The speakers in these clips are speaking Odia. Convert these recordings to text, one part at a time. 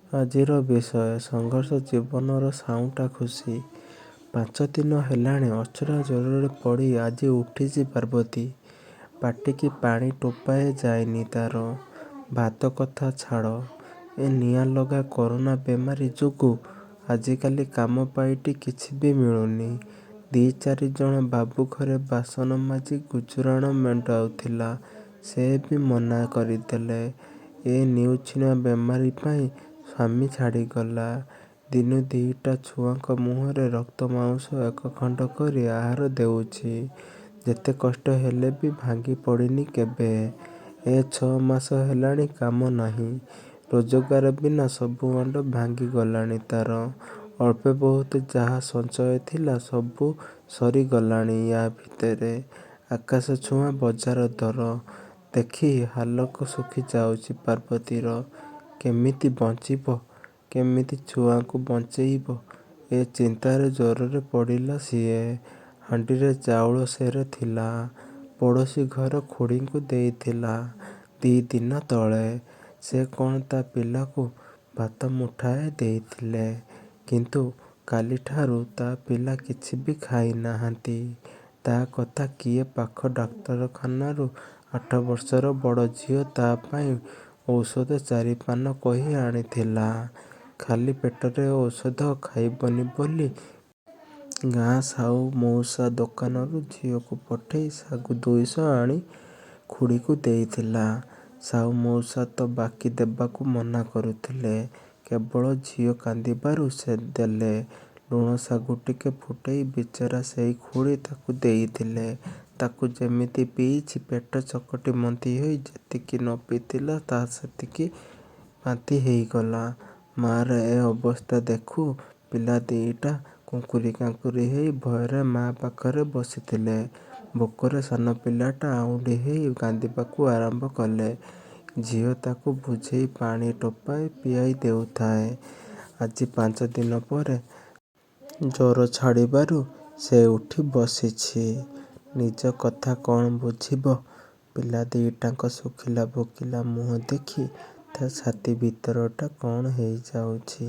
ଆଜିର ବିଷୟ ସଂଘର୍ଷ ଜୀବନର ସାଉଁଟା ଖୁସି। 5 ଦିନ ହେଲାଣି ଅଚରା ଜ୍ୱରରେ ପଡ଼ି ଆଜି ଉଠିଛି ପାର୍ବତୀ। ପାଟିକି ପାଣି ଟୋପାଏ ଯାଇନି ତା'ର। ଭାତ କଥା ଛାଡ଼, ଏ ନିଆଁ ଲଗା କରୋନା ବେମାରୀ ଯୋଗୁଁ ଆଜିକାଲି କାମ ପାଇଟି କିଛି ବି ମିଳୁନି। 2-4 ଜଣ ବାବୁ ଘରେ ବାସନ ମାଜି ଗୁଜୁରାଣ ମେଣ୍ଟାଉଥିଲା, ସେ ବି ମନା କରିଦେଲେ। ଏ ନିଉଛିଣା ବେମାରୀ ପାଇଁ ସ୍ୱାମୀ ଛାଡ଼ିଗଲା। ଦିନୁ 2ଟା ଛୁଆଙ୍କ ମୁହଁରେ ରକ୍ତ ମାଉଁସ ଏକଖଣ୍ଡ କରି ଆହାର ଦେଉଛି। ଯେତେ କଷ୍ଟ ହେଲେ ବି ଭାଙ୍ଗି ପଡ଼ିନି କେବେ। ଏ 6 ମାସ ହେଲାଣି କାମ ନାହିଁ। ରୋଜଗାର ବିନା ସବୁ ଆଣ୍ଡ ଭାଙ୍ଗିଗଲାଣି ତା'ର। ଅଳ୍ପେ ବହୁତ ଯାହା ସଞ୍ଚୟ ଥିଲା ସବୁ ସରିଗଲାଣି ୟା ଭିତରେ। ଆକାଶ ଛୁଆଁ ବଜାର ଦର ଦେଖି ହାଲକ ଶୁଖି ଯାଉଛି ପାର୍ବତୀର। କେମିତି ବଞ୍ଚିବ, କେମିତି ଛୁଆଙ୍କୁ ବଞ୍ଚେଇବ, ଏ ଚିନ୍ତାରେ ଜ୍ୱରରେ ପଡ଼ିଲା ସିଏ। ହାଣ୍ଡିରେ ଚାଉଳ ସେରେ ଥିଲା, ପଡ଼ୋଶୀ ଘର ଖୁଡ଼ୀଙ୍କୁ ଦେଇଥିଲା 2 ଦିନ ତଳେ। ସେ କ'ଣ ତା' ପିଲାକୁ ଭାତ ମୁଠାଏ ଦେଇଥିଲେ, କିନ୍ତୁ କାଲିଠାରୁ ତା' ପିଲା କିଛି ବି ଖାଇ ନାହାନ୍ତି। ତା' କଥା କିଏ ପାଖ ଡାକ୍ତରଖାନାରୁ 8 ବର୍ଷର ବଡ଼ ଝିଅ ତା' ପାଇଁ ଔଷଧ 4ପାନ କହି ଆଣିଥିଲା। ଖାଲି ପେଟରେ ଔଷଧ ଖାଇବନି ବୋଲି ଗାଁ ସାଉ ମଉସା ଦୋକାନରୁ ଝିଅକୁ ପଠେଇ ଶାଗୁ 200 ଆଣି ଖୁଡ଼ୀକୁ ଦେଇଥିଲା। ସାଉ ମଉସା ତ ବାକି ଦେବାକୁ ମନା କରୁଥିଲେ, କେବଳ ଝିଅ କାନ୍ଦିବାରୁ ସେ ଦେଲେ। ଲୁଣ ଶାଗୁ ଟିକେ ଫୁଟେଇ ବିଚରା ସେଇ ଖୁଡ଼ୀ ତାକୁ ଦେଇଥିଲେ। ତାକୁ ଯେମିତି ପିଇଛି ପେଟ ଚକଟି ମନ୍ତି ହୋଇ ଯେତିକି ନ ପିଇଥିଲା ତା' ସେତିକି ବାନ୍ତି ହେଇଗଲା। ମା'ର ଏ ଅବସ୍ଥା ଦେଖୁ ପିଲା 2ଟା କୁଙ୍କୁରି କାଙ୍କୁରି ହେଇ ଭୟରେ ମା' ପାଖରେ ବସିଥିଲେ। ଭୋକରେ ସାନ ପିଲାଟା ଆଉଣ୍ଡି ହେଇ କାନ୍ଦିବାକୁ ଆରମ୍ଭ କଲେ। ଝିଅ ତାକୁ ବୁଝେଇ ପାଣି ଟୋପାଏ ପିଆଇ ଦେଉଥାଏ। ଆଜି 5 ଦିନ ପରେ ଜ୍ୱର ଛାଡ଼ିବାରୁ ସେ ଉଠି ବସିଛି। ନିଜ କଥା କ'ଣ ବୁଝିବ। ପିଲା 2ଟାଙ୍କ ଶୁଖିଲା ଭୋକିଲା ମୁହଁ ଦେଖି ତା' ଛାତି ଭିତରଟା କ'ଣ ହେଇଯାଉଛି।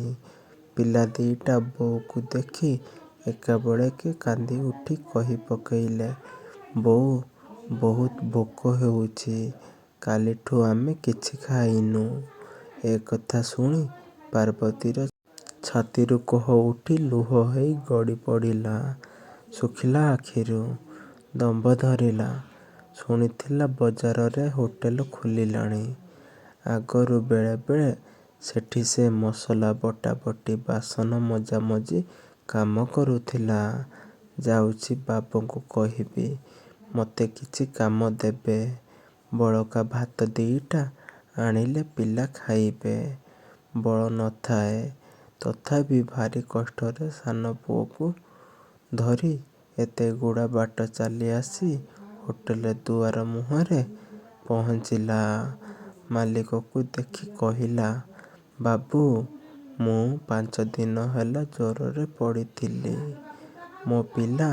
ପିଲା 2ଟା ବୋଉକୁ ଦେଖି ଏକାବେଳକେ କାନ୍ଦି ଉଠି କହି ପକେଇଲେ, ବୋଉ, ବହୁତ ଭୋକ ହେଉଛି, କାଲିଠୁ ଆମେ କିଛି ଖାଇନୁ। ଏ କଥା ଶୁଣି ପାର୍ବତୀର ଛାତିରୁ କୋହ ଉଠି ଲୁହ ହେଇ ଗଡ଼ି ପଡ଼ିଲା ଶୁଖିଲା ଆଖିରୁ। ଦମ୍ଭ ଧରିଲା। ଶୁଣିଥିଲା ବଜାରରେ ହୋଟେଲ ଖୋଲିଲାଣି। ଆଗରୁ ବେଳେ ବେଳେ ସେଠି ସେ ମସଲା ବଟାବଟି ବାସନ ମଜାମଜି କାମ କରୁଥିଲା। ଯାଉଛି ବାବୁଙ୍କୁ କହିବି, ମୋତେ କିଛି କାମ ଦେବେ। ବଳକା ଭାତ 2ଟା ଆଣିଲେ ପିଲା ଖାଇବେ। ବଳ ନଥାଏ, ତଥାପି ଭାରି କଷ୍ଟରେ ସାନ ପୁଅକୁ ଧରି ଏତେଗୁଡ଼ା ବାଟ ଚାଲି ଆସି ହୋଟେଲ ଦୁଆର ମୁହଁରେ ପହଞ୍ଚିଲା। ମାଲିକକୁ ଦେଖି କହିଲା, ବାବୁ, ମୁଁ 5 ଦିନ ହେଲା ଜ୍ୱରରେ ପଡ଼ିଥିଲି। ମୋ ପିଲା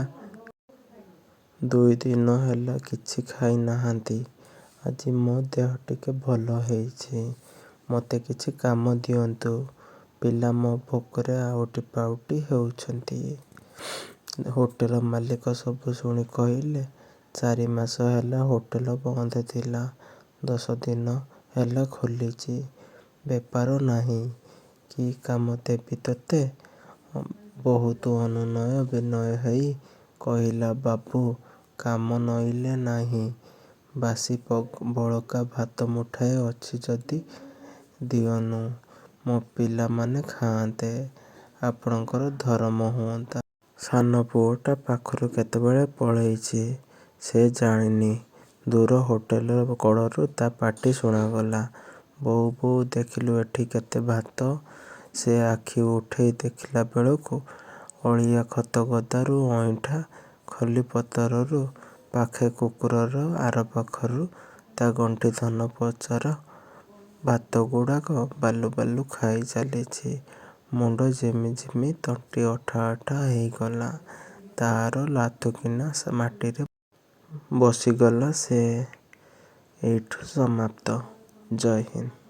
2 ଦିନ ହେଲା କିଛି ଖାଇ ନାହାନ୍ତି। ଆଜି ମୋ ଦେହ ଟିକେ ଭଲ ହେଇଛି। ମୋତେ କିଛି କାମ ଦିଅନ୍ତୁ। ପିଲା ମୋ ଭୋକରେ ଆଉଟି ପାଉଟି ହେଉଛନ୍ତି। ହୋଟେଲ ମାଲିକ ସବୁ ଶୁଣି କହିଲେ, 4 ମାସ ହେଲା ହୋଟେଲ ବନ୍ଦ ଥିଲା, 10 ଦିନ ହେଲା ଖୋଲିଛି। ବେପାର ନାହିଁ। କି କାମ ଦେବି ତୋତେ? ବହୁତ ଅନୁନୟ ବିନୟ ହେଇ କହିଲା ବାବୁ, କାମ ନଇଲେ ନାହିଁ। ବାସି ବଳକା ଭାତ ମୁଠାଏ ଅଛି ଯଦି ଦିଅନ୍ତୁ, ମୋ ପିଲାମାନେ ଖାଆନ୍ତେ, ଆପଣଙ୍କର ଧରମ ହୁଅନ୍ତା। ସାନ ପୁଅଟା ପାଖରୁ କେତେବେଳେ ପଳେଇଛି ସେ ଜାଣିନି। ଦୂର ହୋଟେଲ କଡ଼ରୁ ତା' ପାଟି ଶୁଣାଗଲା, ବୋଉ ବୋଉ ଦେଖିଲୁ ଏଠି କେତେ ଭାତ। ସେ ଆଖି ଉଠେଇ ଦେଖିଲା ବେଳକୁ ଅଳିଆ ଖତଗଦାରୁ ଅଇଁଠା ଖଲିପତରରୁ ପାଖେ କୁକୁରର ଆରପାଖରୁ ତା' ଗଣ୍ଠି ଧନପଛର ଭାତଗୁଡ଼ାକ ବାଲୁ ବାଲୁ ଖାଇ ଚାଲିଛି। ମୁଣ୍ଡ ଝିମି ଝିମି ତଣ୍ଟି ଅଠା ଅଠା ହେଇଗଲା। ତା'ର ଲାଥୁକିନା ମାଟିରେ ବସିଗଲା ସେ। ଏଇଠୁ ସମାପ୍ତ। ଜୟ ହିନ୍ଦ।